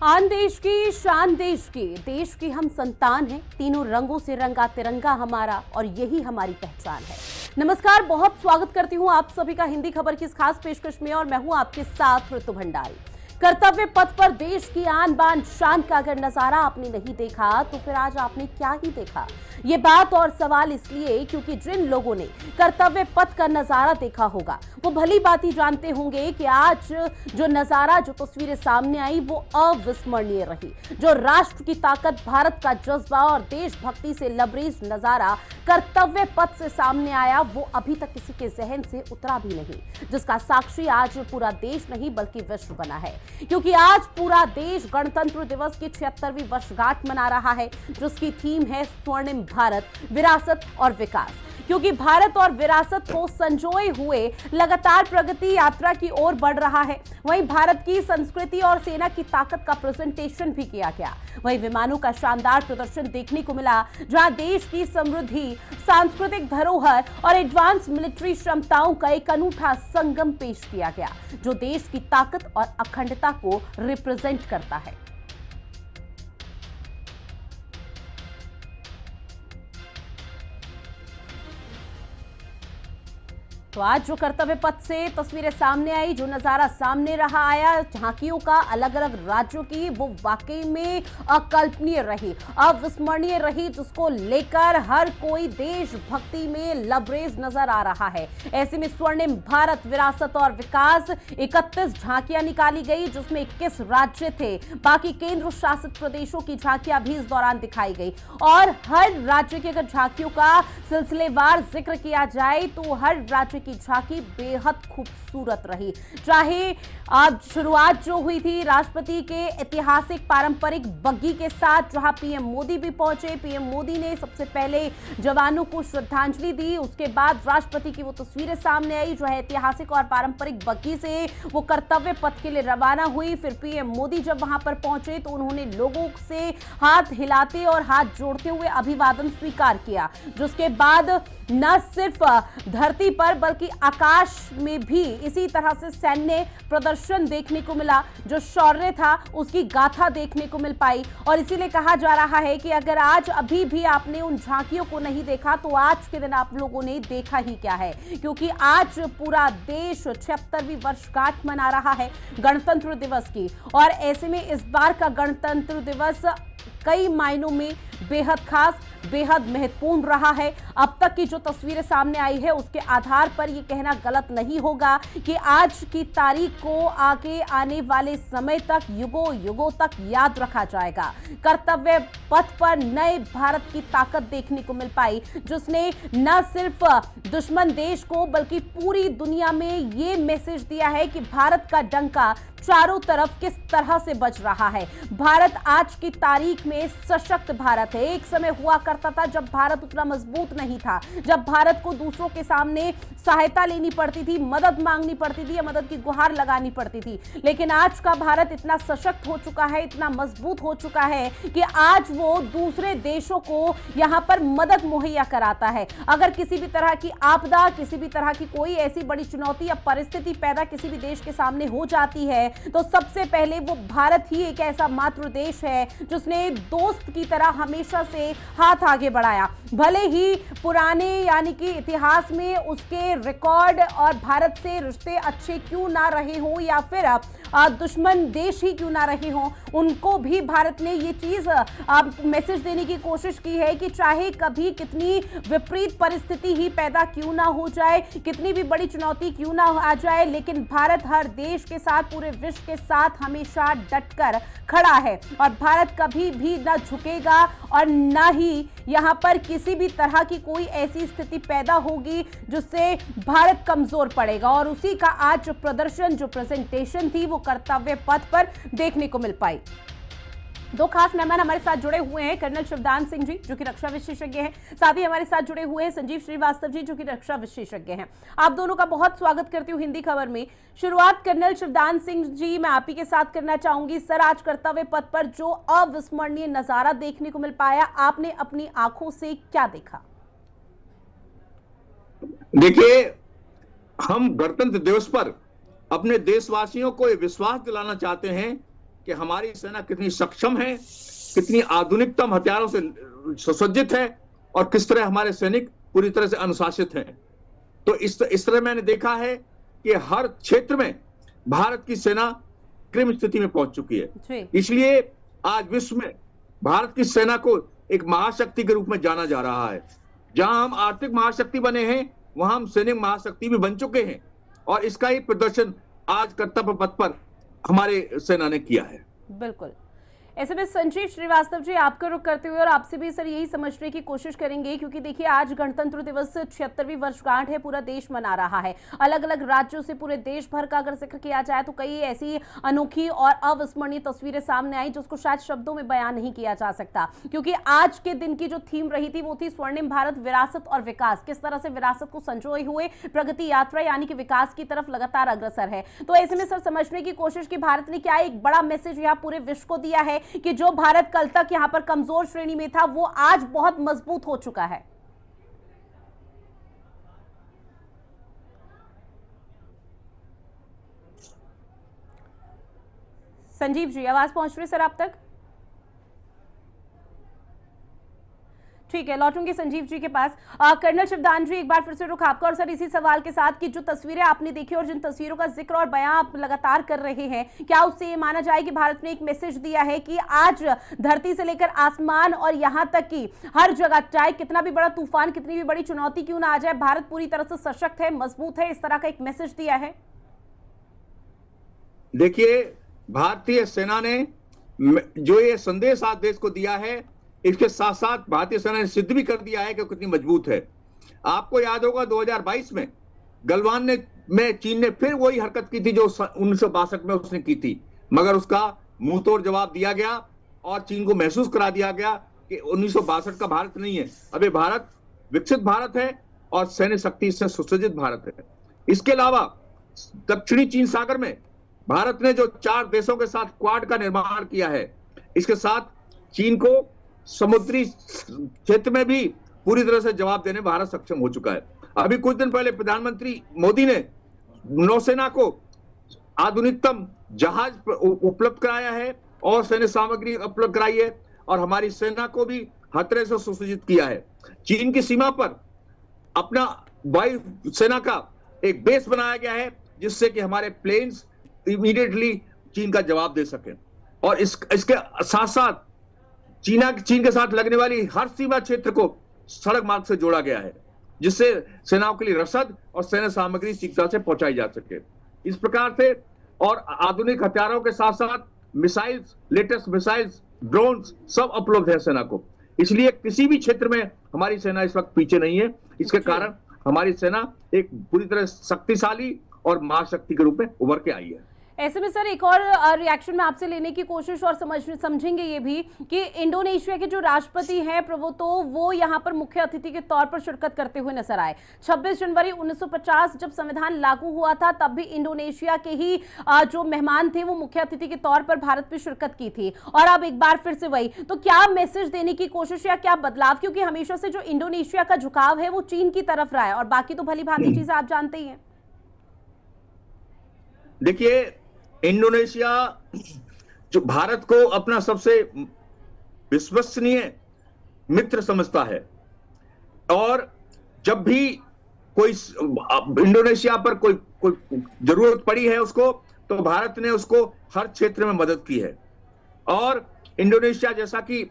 आन देश की शान देश की हम संतान हैं। तीनों रंगों से रंगा तिरंगा हमारा और यही हमारी पहचान है। नमस्कार, बहुत स्वागत करती हूं आप सभी का हिंदी खबर की इस खास पेशकश में और मैं हूं आपके साथ ऋतु भंडारी। कर्तव्य पथ पर देश की आन बान शान का अगर नजारा आपने नहीं देखा तो फिर आज आपने क्या ही देखा। ये बात और सवाल इसलिए क्योंकि जिन लोगों ने कर्तव्य पथ का नजारा देखा होगा वो भली बात जानते होंगे कि आज जो नजारा, जो तस्वीरें सामने आई वो अविस्मरणीय रही। जो राष्ट्र की ताकत, भारत का जज्बा और देशभक्ति से लबरेज नजारा कर्तव्य पथ से सामने आया वो अभी तक किसी के जहन से उतरा भी नहीं, जिसका साक्षी आज पूरा देश नहीं बल्कि विश्व बना है। क्योंकि आज पूरा देश गणतंत्र दिवस की 76वीं वर्षगांठ मना रहा है, जिसकी थीम है स्वर्णिम भारत, विरासत और विकास। क्योंकि भारत और विरासत को संजोए हुए लगातार प्रगति यात्रा की ओर बढ़ रहा है। वहीं भारत की संस्कृति और सेना की ताकत का प्रेजेंटेशन भी किया गया। वहीं विमानों का शानदार प्रदर्शन देखने को मिला, जहां देश की समृद्धि, सांस्कृतिक धरोहर और एडवांस मिलिट्री क्षमताओं का एक अनूठा संगम पेश किया गया, जो देश की ताकत और अखंडता को रिप्रेजेंट करता है। तो आज जो कर्तव्य पथ से तस्वीरें सामने आई, जो नजारा सामने रहा आया झांकियों का अलग अलग राज्यों की, वो वाकई में अकल्पनीय रही, अविस्मरणीय रही, जिसको लेकर हर कोई देशभक्ति में लबरेज नजर आ रहा है। ऐसे में स्वर्णिम भारत, विरासत और विकास 31 झांकियां निकाली गई, जिसमें 21 राज्य थे। बाकी केंद्र शासित प्रदेशों की झांकियां भी इस दौरान दिखाई गई और हर राज्य की अगर झांकियों का सिलसिलेवार जिक्र किया जाए तो हर राज्य की झांकी बेहद खूबसूरत रही। चाहे आज शुरुआत जो हुई थी राष्ट्रपति के ऐतिहासिक पारंपरिक बग्गी के साथ, जहां पीएम मोदी भी पहुंचे। पीएम मोदी ने सबसे पहले जवानों को श्रद्धांजलि दी, उसके बाद राष्ट्रपति की वो तस्वीरें सामने आई जो है ऐतिहासिक और पारंपरिक बग्गी से वो कर्तव्य पथ के लिए रवाना हुई। फिर पीएम मोदी जब वहां पर पहुंचे तो उन्होंने लोगों से हाथ हिलाते और हाथ जोड़ते हुए अभिवादन स्वीकार किया, जिसके बाद न सिर्फ धरती पर बल्कि आकाश में भी इसी तरह से सैन्य प्रदर्शन देखने को मिला। जो शौर्य था उसकी गाथा देखने को मिल पाई और इसीलिए कहा जा रहा है कि अगर आज अभी भी आपने उन झांकियों को नहीं देखा तो आज के दिन आप लोगों ने देखा ही क्या है। क्योंकि आज पूरा देश 76वीं वर्षगांठ मना रहा है गणतंत्र दिवस की, और ऐसे में इस बार का गणतंत्र दिवस कई मायनों में बेहद खास, बेहद महत्वपूर्ण रहा है। अब तक की जो तस्वीरें सामने आई है उसके आधार पर यह कहना गलत नहीं होगा कि आज की तारीख को आगे आने वाले समय तक, युगों युगों तक याद रखा जाएगा। कर्तव्य पथ पर नए भारत की ताकत देखने को मिल पाई, जिसने न सिर्फ दुश्मन देश को बल्कि पूरी दुनिया में ये मैसेज दिया है कि भारत का डंका चारों तरफ किस तरह से बज रहा है। भारत आज की तारीख में सशक्त भारत है। एक समय हुआ करता था जब भारत उतना मजबूत नहीं था, जब भारत को दूसरों के सामने सहायता लेनी पड़ती थी, मदद मांगनी पड़ती थी या मदद की गुहार लगानी पड़ती थी। लेकिन आज का भारत इतना सशक्त हो चुका है, इतना मजबूत हो चुका है कि आज वो दूसरे देशों को यहां पर मदद मुहैया कराता है। अगर किसी भी तरह की आपदा, किसी भी तरह की कोई ऐसी बड़ी चुनौती या परिस्थिति पैदा किसी भी देश के सामने हो जाती है तो सबसे पहले वो भारत ही एक ऐसा मातृ देश है जिसने दोस्त की तरह हमेशा से हाथ आगे बढ़ाया। भले ही पुराने यानी कि इतिहास में उसके रिकॉर्ड और भारत से रिश्ते अच्छे क्यों ना रहे हों या फिर दुश्मन देश ही क्यों ना रहे हों, उनको भी भारत ने ये चीज मैसेज देने की कोशिश की है कि चाहे कभी कितनी विपरीत परिस्थिति ही पैदा क्यों ना हो जाए, कितनी भी बड़ी चुनौती क्यों ना आ जाए, लेकिन भारत हर देश के साथ, पूरे विश्व के साथ हमेशा डटकर खड़ा है और भारत कभी भी न झुकेगा और न ही यहां पर किसी भी तरह की कोई ऐसी स्थिति पैदा होगी जिससे भारत कमजोर पड़ेगा। और उसी का आज जो प्रदर्शन, जो प्रेजेंटेशन थी वो कर्तव्य पथ पर देखने को मिल पाई। दो खास मेहमान हमारे साथ जुड़े हुए हैं, कर्नल शिवदान सिंह जी जो कि रक्षा विशेषज्ञ हैं, साथ ही हमारे साथ जुड़े हुए हैं संजीव श्रीवास्तव जी जो कि रक्षा विशेषज्ञ हैं। आप दोनों का बहुत स्वागत करती हूं हिंदी खबर में। शुरुआत कर्नल शिवदान सिंह जी मैं आप ही के साथ करना चाहूंगी। सर, आज कर्तव्य पथ पर जो अविस्मरणीय नजारा देखने को मिल पाया, आपने अपनी आंखों से क्या देखा? देखिए, हम गणतंत्र दिवस पर अपने देशवासियों को ये विश्वास दिलाना चाहते हैं कि हमारी सेना कितनी सक्षम है, कितनी आधुनिकतम हथियारों से सुसज्जित है और किस तरह हमारे सैनिक पूरी तरह से अनुशासित हैं। तो इस तरह मैंने देखा है कि हर क्षेत्र में भारत की सेना कृत्रिम स्थिति में पहुंच चुकी है। इसलिए आज विश्व में भारत की सेना को एक महाशक्ति के रूप में जाना जा रहा है। जहां हम आर्थिक महाशक्ति बने हैं, वहां हम सैनिक महाशक्ति भी बन चुके हैं और इसका ही प्रदर्शन आज कर्तव्य पथ पर हमारे सेना ने किया है। बिल्कुल। ऐसे में संजीव श्रीवास्तव जी, आपका रुख करते हुए और आपसे भी सर यही समझने की कोशिश करेंगे, क्योंकि देखिए आज गणतंत्र दिवस 76वीं वर्षगांठ है, पूरा देश मना रहा है। अलग अलग राज्यों से पूरे देश भर का अगर जिक्र किया जाए तो कई ऐसी अनोखी और अविस्मरणीय तस्वीरें सामने आई जिसको शायद शब्दों में बयान नहीं किया जा सकता। क्योंकि आज के दिन की जो थीम रही थी वो थी स्वर्णिम भारत, विरासत और विकास। किस तरह से विरासत को संजोए हुए प्रगति यात्रा यानी कि विकास की तरफ लगातार अग्रसर है। तो ऐसे में सर समझने की कोशिश की भारत ने क्या एक बड़ा मैसेज यहाँ पूरे विश्व को दिया है कि जो भारत कल तक यहां पर कमजोर श्रेणी में था वो आज बहुत मजबूत हो चुका है। संजीव जी, आवाज पहुंच रही सर आप तक? ठीक है, लौटूंगी संजीव जी के पास। कर्नल शिवदान जी, एक बार फिर से रुख आपका और सर इसी सवाल के साथ कि जो तस्वीरें आपने देखी और जिन तस्वीरों का जिक्र और बयां आप लगातार कर रहे हैं, क्या उससे ये माना जाए कि भारत ने एक मैसेज दिया है कि आज धरती से लेकर आसमान और यहां तक कि हर जगह, चाहे कितना भी बड़ा तूफान, कितनी भी बड़ी चुनौती क्यों ना आ जाए, भारत पूरी तरह से सशक्त है, मजबूत है, इस तरह का एक मैसेज दिया है? देखिए, भारतीय सेना ने जो ये संदेश आज देश को दिया है, इसके साथ साथ भारतीय सेना ने सिद्ध भी कर दिया है कि कितनी मजबूत है। आपको याद होगा 2022 में गलवान में चीन ने फिर वही हरकत की थी जो 1962 में उसने की थी, मगर उसका मुंह तोड़ जवाब दिया गया और चीन को महसूस करा दिया गया कि 1962 का भारत नहीं है, अब ये भारत विकसित भारत है और सैन्य शक्ति से सुसज्जित भारत है। इसके अलावा दक्षिणी चीन सागर में भारत ने जो 4 देशों के साथ क्वाड का निर्माण किया है, इसके साथ चीन को समुद्री क्षेत्र में भी पूरी तरह से जवाब देने भारत सक्षम हो चुका है। अभी कुछ दिन पहले प्रधानमंत्री मोदी ने नौसेना को आधुनिकतम जहाज उपलब्ध कराया है और सैन्य सामग्री उपलब्ध कराई है और हमारी सेना को भी हर तरह से सुसज्जित किया है। चीन की सीमा पर अपना वायु सेना का एक बेस बनाया गया है जिससे कि हमारे प्लेन्स इमीडिएटली चीन का जवाब दे सकें और इसके साथ साथ चीन के साथ लगने वाली हर सीमा क्षेत्र को सड़क मार्ग से जोड़ा गया है जिससे सेनाओं के लिए रसद और सैन्य सामग्री शीघ्रता से पहुंचाई जा सके। इस प्रकार से और आधुनिक हथियारों के साथ साथ मिसाइल्स, लेटेस्ट मिसाइल्स, ड्रोन्स सब उपलब्ध है सेना को। इसलिए किसी भी क्षेत्र में हमारी सेना इस वक्त पीछे नहीं है। इसके कारण हमारी सेना एक पूरी तरह शक्तिशाली और महाशक्ति के रूप में उभर के आई है। ऐसे में सर एक और रिएक्शन में आपसे लेने की कोशिश और समझेंगे ये भी कि इंडोनेशिया के जो राष्ट्रपति हैं प्रभुतो, वो यहाँ पर मुख्य अतिथि के तौर पर शिरकत करते हुए नजर आए। 26 जनवरी 1950 जब संविधान लागू हुआ था तब भी इंडोनेशिया के ही जो मेहमान थे वो मुख्य अतिथि के तौर पर भारत में शिरकत की थी और अब एक बार फिर से वही। तो क्या मैसेज देने की कोशिश या क्या बदलाव, क्योंकि हमेशा से जो इंडोनेशिया का झुकाव है वो चीन की तरफ रहा है और बाकी तो भली भांति चीजें आप जानते ही हैं। देखिए, इंडोनेशिया जो भारत को अपना सबसे विश्वसनीय मित्र समझता है और जब भी कोई इंडोनेशिया पर कोई जरूरत पड़ी है उसको, तो भारत ने उसको हर क्षेत्र में मदद की है। और इंडोनेशिया जैसा कि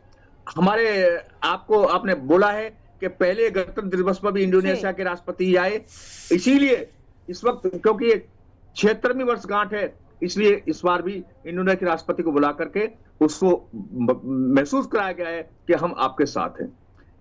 आपने बोला है कि पहले गणतंत्र दिवस पर भी इंडोनेशिया के राष्ट्रपति आए, इसीलिए इस वक्त क्योंकि 76वीं वर्षगांठ है, इसलिए इस बार भी इंडोनेशिया के राष्ट्रपति को बुला करके उसको महसूस कराया गया है कि हम आपके साथ हैं।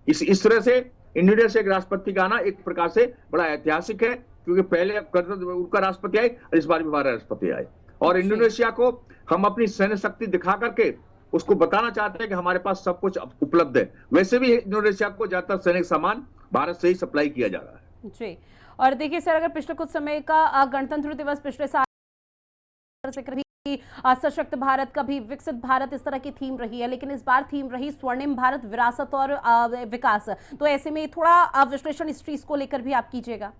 इस तरह से इंडोनेशिया के राष्ट्रपति का आना एक प्रकार से बड़ा ऐतिहासिक है, क्योंकि पहले उनका राष्ट्रपति आए और इस बार भी हमारा राष्ट्रपति आए और इंडोनेशिया को हम अपनी सैन्य शक्ति दिखा करके उसको बताना चाहते हैं कि हमारे पास सब कुछ उपलब्ध है। वैसे भी इंडोनेशिया को ज्यादातर सैनिक सामान भारत से ही सप्लाई किया जा रहा है जी। और देखिए सर, अगर पिछले कुछ समय का गणतंत्र दिवस पिछले साल सशक्त भारत, कभी विकसित भारत, इस तरह की थीम रही है, लेकिन इस बार थीम रही स्वर्णिम भारत, विरासत और विकास। तो ऐसे में थोड़ा विश्लेषण इस चीज को लेकर भी आप कीजिएगा।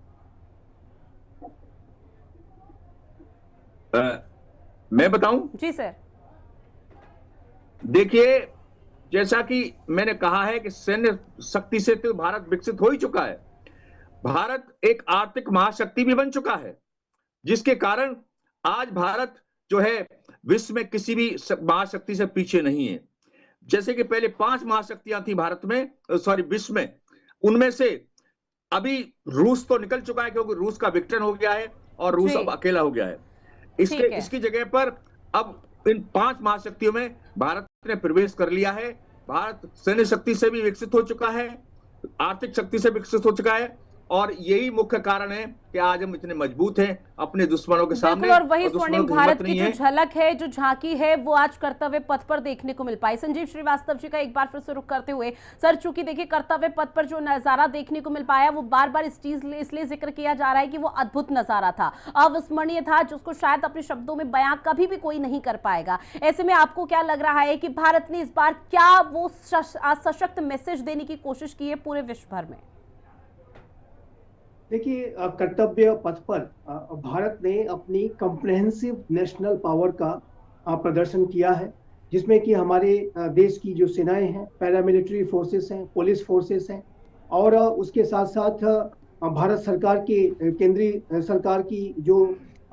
मैं बताऊं? जी सर। देखिए, जैसा कि मैंने कहा है कि सैन्य शक्ति से तो भारत विकसित हो ही चुका है। भारत एक आर्थिक महाशक्ति भी बन चुका है, जिसके कारण आज भारत जो है विश्व में किसी भी महाशक्ति से पीछे नहीं है। जैसे कि पहले 5 महाशक्तियां थी भारत में, सॉरी विश्व में, उनमें से अभी रूस तो निकल चुका है क्योंकि रूस का विघटन हो गया है और रूस अब जी, अकेला हो गया है। ठीक है। इसकी जगह पर अब इन 5 महाशक्तियों में भारत ने प्रवेश कर लिया है। भारत सैन्य शक्ति से भी विकसित हो चुका है, आर्थिक शक्ति से विकसित हो चुका है और यही मुख्य कारण है कि आज हम इतने मजबूत हैं अपने दुश्मनों के बिल्कुल, सामने और वही और दुश्मनों स्वर्णिम की भारत हिम्मत की नहीं जो है। झलक है, जो झांकी है, वो आज कर्तव्य पथ पर देखने को मिल पाई। संजीव श्रीवास्तव जी का एक बार फिर से रुख करते हुए, सर चूंकि देखिए कर्तव्य पथ पर जो नजारा देखने को मिल पाया वो बार बार इस चीज इसलिए जिक्र किया जा रहा है कि वो अद्भुत नजारा था, अविस्मरणीय था, जिसको शायद अपने शब्दों में बयां कभी भी कोई नहीं कर पाएगा। ऐसे में आपको क्या लग रहा है कि भारत ने इस बार क्या वो सशक्त मैसेज देने की कोशिश की है पूरे विश्व भर में? देखिए, कर्तव्य पथ पर भारत ने अपनी कॉम्प्रहेंसिव नेशनल पावर का प्रदर्शन किया है, जिसमें कि हमारे देश की जो सेनाएं हैं, पैरामिलिट्री फोर्सेस हैं, पुलिस फोर्सेस हैं और उसके साथ साथ भारत सरकार के केंद्रीय सरकार की जो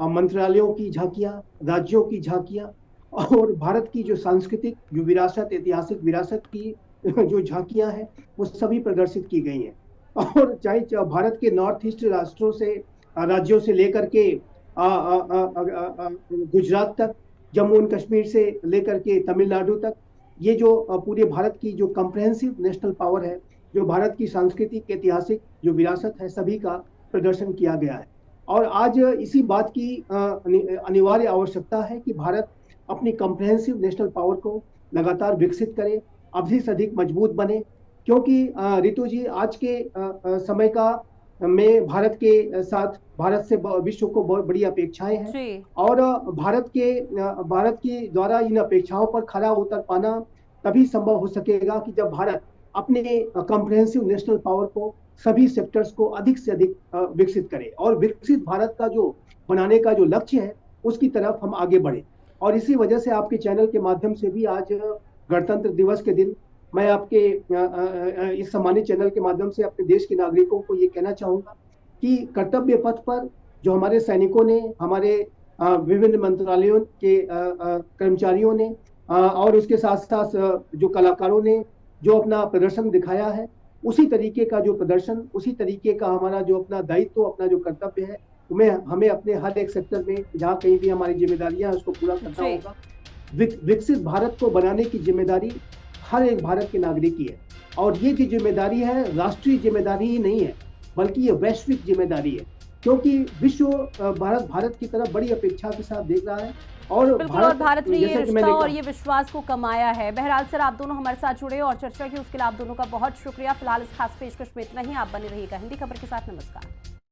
मंत्रालयों की झांकियां, राज्यों की झांकियां और भारत की जो सांस्कृतिक जो विरासत, ऐतिहासिक विरासत की जो झांकियां हैं, वो सभी प्रदर्शित की गई हैं। और चाहे भारत के नॉर्थ ईस्ट राष्ट्रों से, राज्यों से लेकर के गुजरात तक, जम्मू एंड कश्मीर से लेकर के तमिलनाडु तक, ये जो पूरे भारत की जो कॉम्प्रहेंसिव नेशनल पावर है, जो भारत की सांस्कृतिक ऐतिहासिक जो विरासत है, सभी का प्रदर्शन किया गया है। और आज इसी बात की अनिवार्य आवश्यकता है कि भारत अपनी कॉम्प्रहेंसिव नेशनल पावर को लगातार विकसित करे, अधिक से अधिक मजबूत बने, क्योंकि रितु जी, आज के समय का में भारत के साथ, भारत से विश्व को बहुत बड़ी अपेक्षाएं हैं जी, और भारत के द्वारा इन अपेक्षाओं पर खरा उतर पाना तभी संभव हो सकेगा कि जब भारत अपने कॉम्प्रहेंसिव नेशनल पावर को, सभी सेक्टर्स को अधिक से अधिक विकसित करे और विकसित भारत का जो बनाने का जो लक्ष्य है उसकी तरफ हम आगे बढ़े। और इसी वजह से आपके चैनल के माध्यम से भी आज गणतंत्र दिवस के दिन मैं आपके इस सम्मानित चैनल के माध्यम से अपने देश के नागरिकों को ये कहना चाहूंगा कि कर्तव्य पथ पर जो हमारे सैनिकों ने, हमारे विभिन्न मंत्रालयों के कर्मचारियों ने और उसके साथ साथ जो कलाकारों ने जो अपना प्रदर्शन दिखाया है, उसी तरीके का जो प्रदर्शन, उसी तरीके का हमारा जो अपना दायित्व, अपना जो कर्तव्य है, हमें अपने हर एक सेक्टर में जहाँ कहीं भी हमारी जिम्मेदारियां हैं उसको पूरा करना होगा। विकसित भारत को बनाने की जिम्मेदारी हर एक भारत के नागरिक की है और ये जो जिम्मेदारी है, राष्ट्रीय जिम्मेदारी ही नहीं है, बल्कि ये वैश्विक जिम्मेदारी है, क्योंकि विश्व भारत की तरफ बड़ी अपेक्षा के साथ देख रहा है। और बिल्कुल, और भारत ने ये रिश्ता और ये विश्वास को कमाया है। बहरहाल सर, आप दोनों हमारे साथ जुड़े और चर्चा की, उसके लिए आप दोनों का बहुत शुक्रिया। फिलहाल इस खास पेशकश में इतना ही। आप बने रहिएगा हिंदी खबर के साथ। नमस्कार।